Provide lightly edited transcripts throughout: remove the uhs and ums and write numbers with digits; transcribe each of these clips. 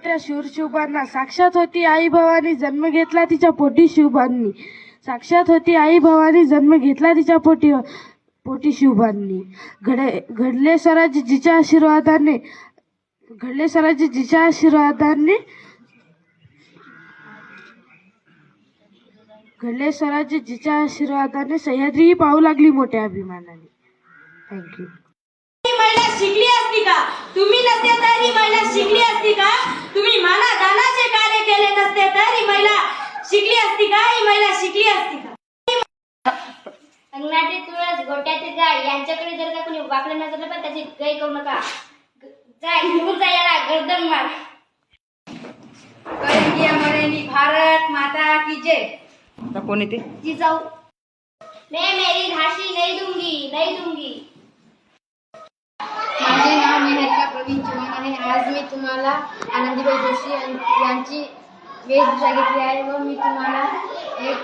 त्या शूरशिवबांना साक्षात होती आई भवानी, जन्म घेतला तिच्या पोटी शिवबांनी. साक्षात होती आई भवानी, जन्म घेतला तिच्या पोटी शिवबांनी. घडले स्वराज्य जिच्या आशीर्वादाने, घडले स्वराज्य जिच्या आशीर्वादाने, घडले स्वराज्य जिच्या आशीर्वादाने, सह्याद्री पाहू लागली मोठ्या अभिमानाने. थँक्यू. महिला शिकली असती का? तुम्ही नसते तर ही महिला शिकली असती का? तुम्ही माना दानाचे कार्य केले नसते तर ही महिला शिकली असती का? ही महिला शिकली असती का? अंगणातील तुळस, गोट्यातील गाय यांच्याकडे जर का कोणी वाकडं नजरलं पण त्याची गय करू नका. जाय निघून जा, याला गर्दन मार. करेंगी अमरेंगी भारत माता की जय. कोण येते? जिजाऊ. मैं मेरी झाशी नहीं दूंगी, नहीं दूंगी. माझे नाव निहारिका प्रवीण चव्हाण आहे. आज मी तुम्हाला आनंदीबाई जोशी यांची वेशभूषा घेतली आहे व मी तुम्हाला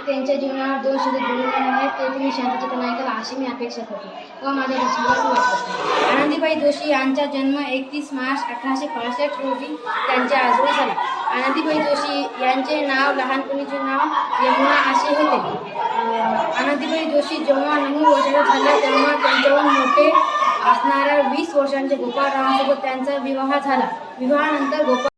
त्यांच्या जीवनावर 2 शब्द बोलणार आहे. ते तुम्ही शांतचित्ताने ऐकाल अशी मी अपेक्षा करते व माझ्या भाषणाला सुरुवात करते. आनंदीबाई जोशी यांचा जन्म 31 मार्च 1865 रोजी त्यांच्या आजोबा झाला. आनंदीबाई जोशी यांचे नाव लहानपणीचे नाव यमुना असे होते. आनंदीबाई जोशी जेव्हा 9 वर्षाच्या झाल्या तेव्हा त्यांच्याहून मोठे असणाऱ्या 20 वर्षांच्या गोपाळरावांसोबत त्यांचा विवाह झाला. विवाहानंतर गोपाळ